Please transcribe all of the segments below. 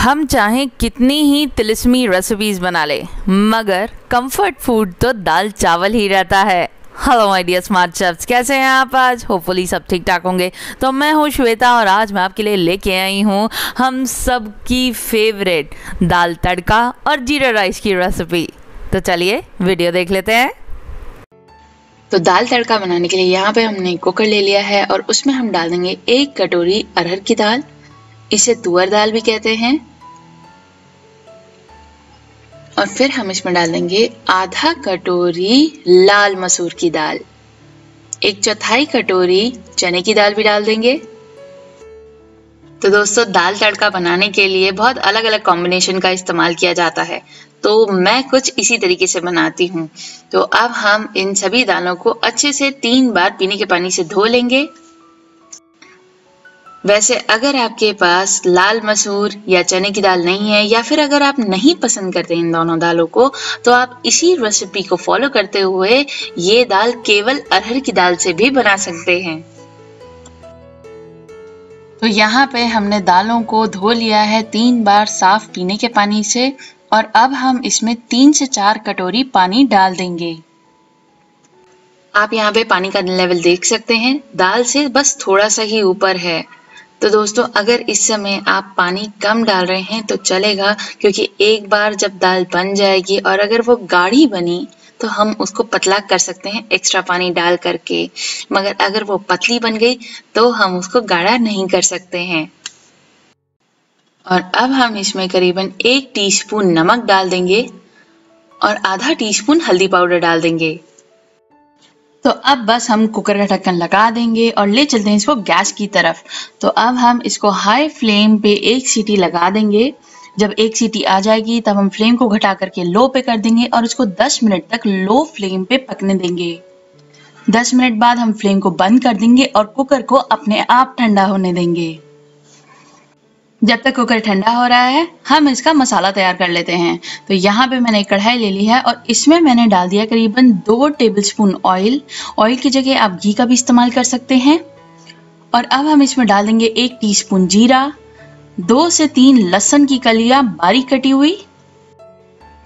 हम चाहें कितनी ही तिलिस्मी रेसिपीज़ बना ले, मगर कंफर्ट फूड तो दाल चावल ही रहता है। Hello my dear smart chefs, कैसे हैं आप? आज होपफुली सब ठीक ठाक होंगे। तो मैं हूँ श्वेता और आज मैं आपके लिए लेके आई हूँ हम सब की फेवरेट दाल तड़का और जीरा राइस की रेसिपी। तो चलिए वीडियो देख लेते हैं। तो दाल तड़का बनाने के लिए यहाँ पे हमने कुकर ले लिया है और उसमें हम डाल देंगे 1 कटोरी अरहर की दाल, इसे तुअर दाल भी कहते हैं। और फिर हम इसमें डाल देंगे आधा कटोरी लाल मसूर की दाल, 1/4 कटोरी चने की दाल भी डाल देंगे। तो दोस्तों, दाल तड़का बनाने के लिए बहुत अलग अलग कॉम्बिनेशन का इस्तेमाल किया जाता है, तो मैं कुछ इसी तरीके से बनाती हूँ। तो अब हम इन सभी दालों को अच्छे से 3 बार पीने के पानी से धो लेंगे। वैसे अगर आपके पास लाल मसूर या चने की दाल नहीं है, या फिर अगर आप नहीं पसंद करते इन दोनों दालों को, तो आप इसी रेसिपी को फॉलो करते हुए ये दाल केवल अरहर की दाल से भी बना सकते हैं। तो यहाँ पे हमने दालों को धो लिया है 3 बार साफ पीने के पानी से, और अब हम इसमें 3 से 4 कटोरी पानी डाल देंगे। आप यहाँ पे पानी का लेवल देख सकते हैं, दाल से बस थोड़ा सा ही ऊपर है। तो दोस्तों, अगर इस समय आप पानी कम डाल रहे हैं तो चलेगा, क्योंकि एक बार जब दाल बन जाएगी और अगर वो गाढ़ी बनी तो हम उसको पतला कर सकते हैं एक्स्ट्रा पानी डाल करके, मगर अगर वो पतली बन गई तो हम उसको गाढ़ा नहीं कर सकते हैं। और अब हम इसमें करीबन 1 टीस्पून नमक डाल देंगे और आधा टीस्पून हल्दी पाउडर डाल देंगे। तो अब बस हम कुकर का ढक्कन लगा देंगे और ले चलते हैं इसको गैस की तरफ। तो अब हम इसको हाई फ्लेम पे 1 सीटी लगा देंगे। जब 1 सीटी आ जाएगी तब हम फ्लेम को घटा करके लो पे कर देंगे और उसको 10 मिनट तक लो फ्लेम पे पकने देंगे। 10 मिनट बाद हम फ्लेम को बंद कर देंगे और कुकर को अपने आप ठंडा होने देंगे। जब तक कुकर ठंडा हो रहा है हम इसका मसाला तैयार कर लेते हैं। तो यहाँ पे मैंने एक कढ़ाई ले ली है और इसमें मैंने डाल दिया करीबन 2 टेबलस्पून ऑयल। ऑयल की जगह आप घी का भी इस्तेमाल कर सकते हैं। और अब हम इसमें डाल देंगे 1 टीस्पून जीरा, 2 से 3 लहसुन की कलियां बारीक कटी हुई।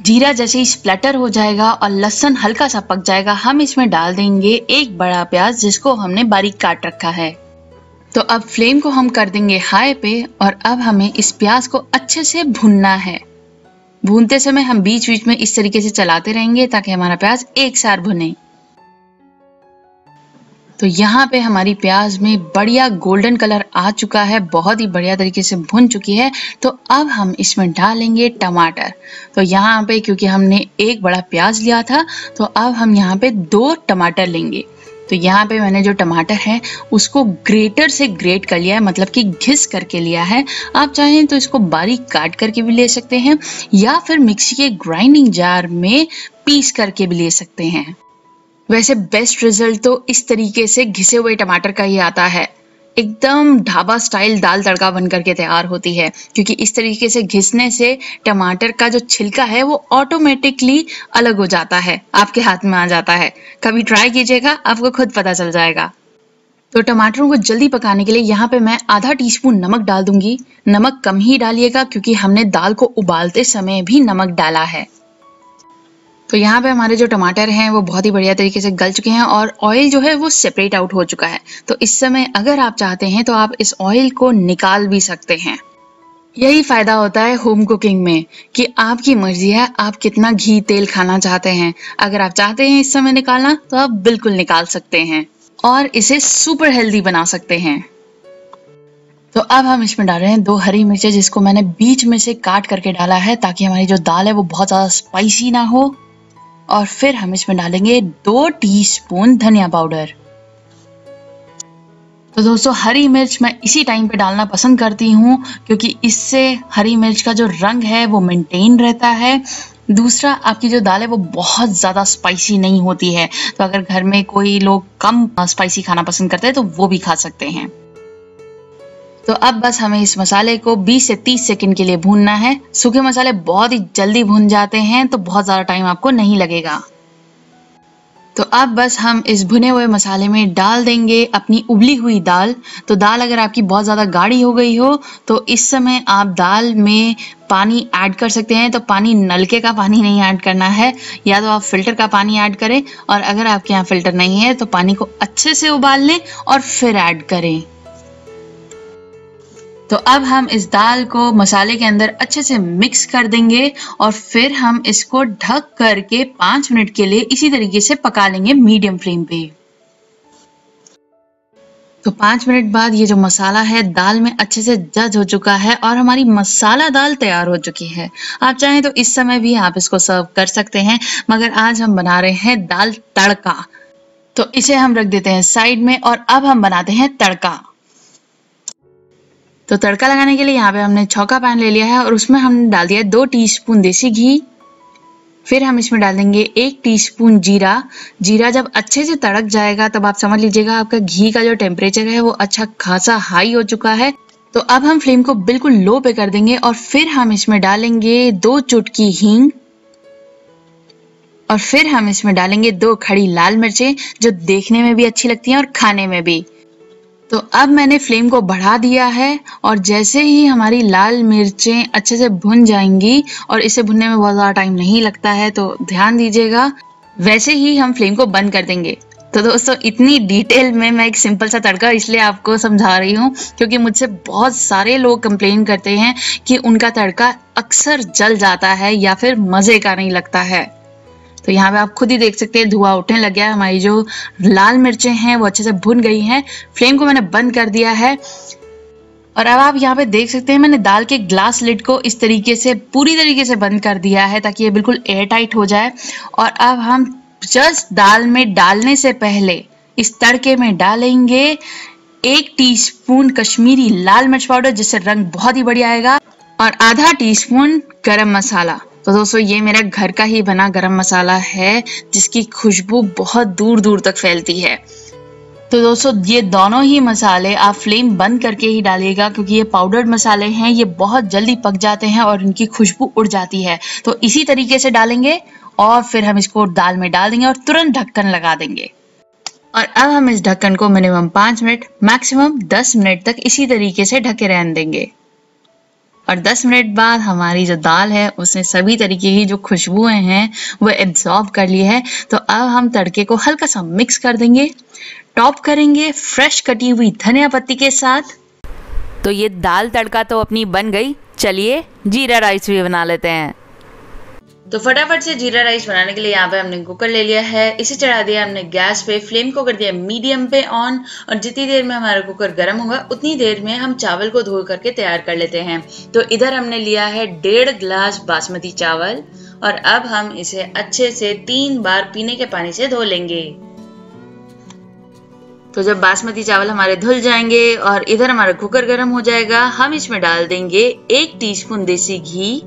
जीरा जैसे ही स्प्लैटर हो जाएगा और लहसुन हल्का सा पक जाएगा, हम इसमें डाल देंगे 1 बड़ा प्याज जिसको हमने बारीक काट रखा है। तो अब फ्लेम को हम कर देंगे हाई पे और अब हमें इस प्याज को अच्छे से भूनना है। भूनते समय हम बीच बीच में इस तरीके से चलाते रहेंगे ताकि हमारा प्याज एक साथ भुने। तो यहाँ पे हमारी प्याज में बढ़िया गोल्डन कलर आ चुका है, बहुत ही बढ़िया तरीके से भुन चुकी है। तो अब हम इसमें डालेंगे टमाटर। तो यहाँ पे क्योंकि हमने 1 बड़ा प्याज लिया था, तो अब हम यहाँ पे 2 टमाटर लेंगे। तो यहाँ पे मैंने जो टमाटर है उसको ग्रेटर से ग्रेट कर लिया है, मतलब कि घिस करके लिया है। आप चाहें तो इसको बारीक काट करके भी ले सकते हैं या फिर मिक्सी के ग्राइंडिंग जार में पीस करके भी ले सकते हैं। वैसे बेस्ट रिजल्ट तो इस तरीके से घिसे हुए टमाटर का ही आता है। एकदम ढाबा स्टाइल दाल तड़का बन करके तैयार होती है, क्योंकि इस तरीके से घिसने से टमाटर का जो छिलका है वो ऑटोमेटिकली अलग हो जाता है, आपके हाथ में आ जाता है। कभी ट्राई कीजिएगा, आपको खुद पता चल जाएगा। तो टमाटरों को जल्दी पकाने के लिए यहाँ पे मैं आधा टीस्पून नमक डाल दूंगी। नमक कम ही डालिएगा क्योंकि हमने दाल को उबालते समय भी नमक डाला है। तो यहाँ पे हमारे जो टमाटर हैं वो बहुत ही बढ़िया तरीके से गल चुके हैं और ऑयल जो है वो सेपरेट आउट हो चुका है। तो इस समय अगर आप चाहते हैं तो आप इस ऑयल को निकाल भी सकते हैं। यही फायदा होता है होम कुकिंग में कि आपकी मर्जी है आप कितना घी तेल खाना चाहते हैं। अगर आप चाहते हैं इस समय निकालना तो आप बिल्कुल निकाल सकते हैं और इसे सुपर हेल्दी बना सकते हैं। तो अब हम इसमें डाल रहे हैं 2 हरी मिर्चें जिसको मैंने बीच में से काट करके डाला है ताकि हमारी जो दाल है वो बहुत ज़्यादा स्पाइसी ना हो। और फिर हम इसमें डालेंगे 2 टीस्पून धनिया पाउडर। तो दोस्तों, हरी मिर्च मैं इसी टाइम पे डालना पसंद करती हूँ क्योंकि इससे हरी मिर्च का जो रंग है वो मेंटेन रहता है। दूसरा, आपकी जो दाल है वो बहुत ज़्यादा स्पाइसी नहीं होती है। तो अगर घर में कोई लोग कम स्पाइसी खाना पसंद करते हैं तो वो भी खा सकते हैं। तो अब बस हमें इस मसाले को 20 से 30 सेकंड के लिए भूनना है। सूखे मसाले बहुत ही जल्दी भून जाते हैं, तो बहुत ज़्यादा टाइम आपको नहीं लगेगा। तो अब बस हम इस भुने हुए मसाले में डाल देंगे अपनी उबली हुई दाल। तो दाल अगर आपकी बहुत ज़्यादा गाढ़ी हो गई हो तो इस समय आप दाल में पानी ऐड कर सकते हैं। तो पानी नलके का पानी नहीं ऐड करना है, या तो आप फिल्टर का पानी ऐड करें, और अगर आपके यहाँ फिल्टर नहीं है तो पानी को अच्छे से उबाल लें और फिर ऐड करें। तो अब हम इस दाल को मसाले के अंदर अच्छे से मिक्स कर देंगे और फिर हम इसको ढक करके 5 मिनट के लिए इसी तरीके से पका लेंगे मीडियम फ्लेम पे। तो 5 मिनट बाद ये जो मसाला है दाल में अच्छे से जज हो चुका है और हमारी मसाला दाल तैयार हो चुकी है। आप चाहें तो इस समय भी आप इसको सर्व कर सकते हैं, मगर आज हम बना रहे हैं दाल तड़का। तो इसे हम रख देते हैं साइड में और अब हम बनाते हैं तड़का। तो तड़का लगाने के लिए यहाँ पे हमने चौका पैन ले लिया है और उसमें हमने डाल दिया 2 टीस्पून देसी घी। फिर हम इसमें डाल देंगे 1 टीस्पून जीरा। जीरा जब अच्छे से तड़क जाएगा तब आप समझ लीजिएगा आपका घी का जो टेम्परेचर है वो अच्छा खासा हाई हो चुका है। तो अब हम फ्लेम को बिल्कुल लो पे कर देंगे और फिर हम इसमें डालेंगे 2 चुटकी हींग, और फिर हम इसमें डालेंगे 2 खड़ी लाल मिर्चें जो देखने में भी अच्छी लगती हैं और खाने में भी। तो अब मैंने फ्लेम को बढ़ा दिया है और जैसे ही हमारी लाल मिर्चें अच्छे से भुन जाएंगी, और इसे भुनने में बहुत ज़्यादा टाइम नहीं लगता है तो ध्यान दीजिएगा, वैसे ही हम फ्लेम को बंद कर देंगे। तो दोस्तों इतनी डिटेल में मैं एक सिंपल सा तड़का इसलिए आपको समझा रही हूँ क्योंकि मुझसे बहुत सारे लोग कंप्लेन करते हैं कि उनका तड़का अक्सर जल जाता है या फिर मज़े का नहीं लगता है। तो यहाँ पे आप खुद ही देख सकते हैं धुआं उठने लग गया है, हमारी जो लाल मिर्चें हैं वो अच्छे से भुन गई हैं। फ्लेम को मैंने बंद कर दिया है और अब आप यहाँ पे देख सकते हैं मैंने दाल के ग्लास लिड को इस तरीके से पूरी तरीके से बंद कर दिया है ताकि ये बिल्कुल एयर टाइट हो जाए। और अब हम जस्ट दाल में डालने से पहले इस तड़के में डालेंगे 1 टीस्पून कश्मीरी लाल मिर्च पाउडर जिससे रंग बहुत ही बढ़िया आएगा, और आधा टीस्पून गरम मसाला। तो दोस्तों ये मेरा घर का ही बना गरम मसाला है जिसकी खुशबू बहुत दूर दूर तक फैलती है। तो दोस्तों ये दोनों ही मसाले आप फ्लेम बंद करके ही डालिएगा क्योंकि ये पाउडर्ड मसाले हैं, ये बहुत जल्दी पक जाते हैं और इनकी खुशबू उड़ जाती है। तो इसी तरीके से डालेंगे और फिर हम इसको दाल में डाल देंगे और तुरंत ढक्कन लगा देंगे। और अब हम इस ढक्कन को मिनिमम 5 मिनट मैक्सिमम 10 मिनट तक इसी तरीके से ढके रहने देंगे। और 10 मिनट बाद हमारी जो दाल है उसने सभी तरीके की जो खुशबुएं हैं वो एब्जॉर्ब कर ली है। तो अब हम तड़के को हल्का सा मिक्स कर देंगे, टॉप करेंगे फ्रेश कटी हुई धनिया पत्ती के साथ। तो ये दाल तड़का तो अपनी बन गई, चलिए जीरा राइस भी बना लेते हैं। तो फटाफट से जीरा राइस बनाने के लिए यहाँ पे हमने कुकर ले लिया है, इसे चढ़ा दिया हमने गैस पे, फ्लेम को कर दिया मीडियम पे ऑन, और जितनी देर में हमारा कुकर गर्म होगा उतनी देर में हम चावल को धो करके तैयार कर लेते हैं। तो इधर हमने लिया है 1.5 गिलास बासमती चावल और अब हम इसे अच्छे से 3 बार पीने के पानी से धो लेंगे। तो जब बासमती चावल हमारे धुल जाएंगे और इधर हमारा कुकर गर्म हो जाएगा, हम इसमें डाल देंगे 1 टीस्पून देसी घी।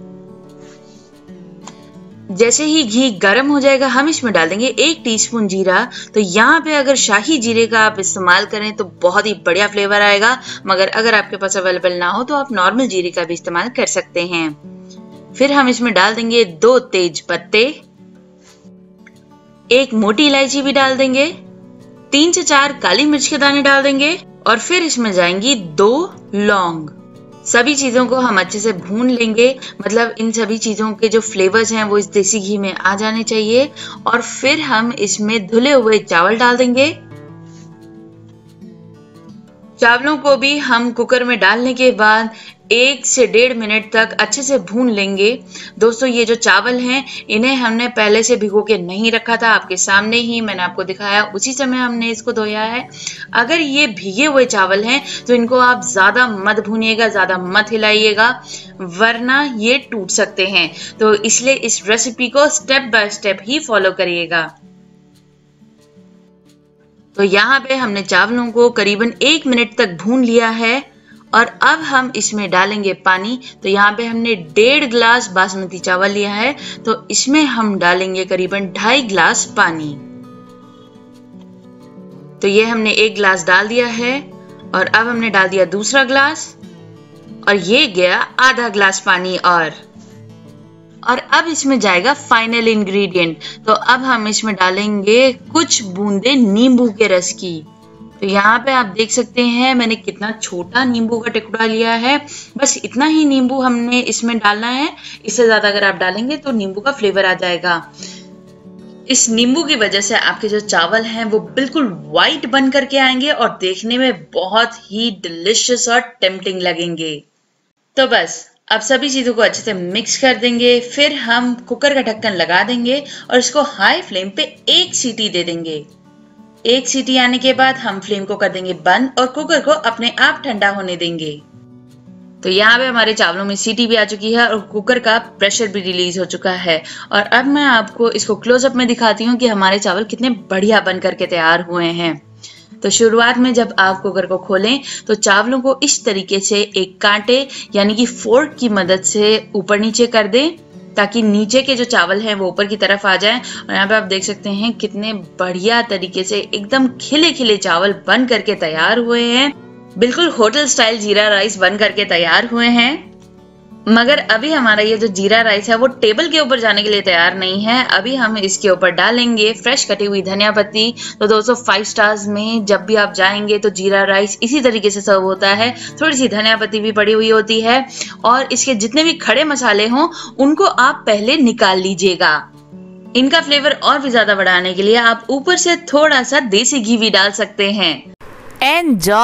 जैसे ही घी गर्म हो जाएगा हम इसमें डाल देंगे 1 टीस्पून जीरा। तो यहाँ पे अगर शाही जीरे का आप इस्तेमाल करें तो बहुत ही बढ़िया फ्लेवर आएगा, मगर अगर आपके पास अवेलेबल ना हो तो आप नॉर्मल जीरे का भी इस्तेमाल कर सकते हैं। फिर हम इसमें डाल देंगे 2 तेज पत्ते, 1 मोटी इलायची भी डाल देंगे, 3 से 4 काली मिर्च के दाने डाल देंगे और फिर इसमें जाएंगी 2 लौंग। सभी चीजों को हम अच्छे से भून लेंगे, मतलब इन सभी चीजों के जो फ्लेवर्स हैं वो इस देसी घी में आ जाने चाहिए। और फिर हम इसमें धुले हुए चावल डाल देंगे। चावलों को भी हम कुकर में डालने के बाद 1 से 1.5 मिनट तक अच्छे से भून लेंगे। दोस्तों ये जो चावल हैं इन्हें हमने पहले से भिगो के नहीं रखा था, आपके सामने ही मैंने आपको दिखाया, उसी समय हमने इसको धोया है। अगर ये भीगे हुए चावल हैं तो इनको आप ज्यादा मत भूनिएगा, ज्यादा मत हिलाइएगा वरना ये टूट सकते हैं। तो इसलिए इस रेसिपी को step by step he follow करिएगा। तो यहाँ पे हमने चावलों को करीबन 1 मिनट तक भून लिया है और अब हम इसमें डालेंगे पानी। तो यहाँ पे हमने 1.5 गिलास बासमती चावल लिया है तो इसमें हम डालेंगे करीबन 2.5 गिलास पानी। तो ये हमने 1 गिलास डाल दिया है और अब हमने डाल दिया दूसरा गिलास और ये गया आधा गिलास पानी। और और अब इसमें जाएगा फाइनल इंग्रेडिएंट। तो अब हम इसमें डालेंगे कुछ बूंदे नींबू के रस की। तो यहाँ पे आप देख सकते हैं मैंने कितना छोटा नींबू का टुकड़ा लिया है। बस इतना ही नींबू हमने इसमें डालना है, इससे ज्यादा अगर आप डालेंगे तो नींबू का फ्लेवर आ जाएगा। इस नींबू की वजह से आपके जो चावल हैं वो बिल्कुल वाइट बन करके आएंगे और देखने में बहुत ही डिलिशियस और टेम्पटिंग लगेंगे। तो बस अब सभी चीजों को अच्छे से मिक्स कर देंगे, फिर हम कुकर का ढक्कन लगा देंगे और इसको हाई फ्लेम पे 1 सीटी दे देंगे। 1 सीटी आने के बाद हम फ्लेम को कर देंगे बंद और कुकर को अपने आप ठंडा होने देंगे। तो यहाँ पे हमारे चावलों में सीटी भी आ चुकी है और कुकर का प्रेशर भी रिलीज हो चुका है। और अब मैं आपको इसको क्लोजअप में दिखाती हूँ कि हमारे चावल कितने बढ़िया बन करके तैयार हुए हैं। तो शुरुआत में जब आप कुकर को खोलें तो चावलों को इस तरीके से एक कांटे यानी कि फोर्क की मदद से ऊपर नीचे कर दें ताकि नीचे के जो चावल हैं वो ऊपर की तरफ आ जाएं। और यहाँ पे आप देख सकते हैं कितने बढ़िया तरीके से एकदम खिले खिले चावल बन करके तैयार हुए हैं। बिल्कुल होटल स्टाइल जीरा राइस बन करके तैयार हुए हैं। मगर अभी हमारा ये जो जीरा राइस है वो टेबल के ऊपर जाने के लिए तैयार नहीं है। अभी हम इसके ऊपर डालेंगे फ्रेश कटी हुई धनिया पत्ती। तो दोस्तों 5 स्टार्स में जब भी आप जाएंगे तो जीरा राइस इसी तरीके से सर्व होता है। थोड़ी सी धनिया पत्ती भी पड़ी हुई होती है और इसके जितने भी खड़े मसाले हों उनको आप पहले निकाल लीजिएगा। इनका फ्लेवर और भी ज्यादा बढ़ाने के लिए आप ऊपर से थोड़ा सा देसी घी भी डाल सकते हैं। एंजॉय।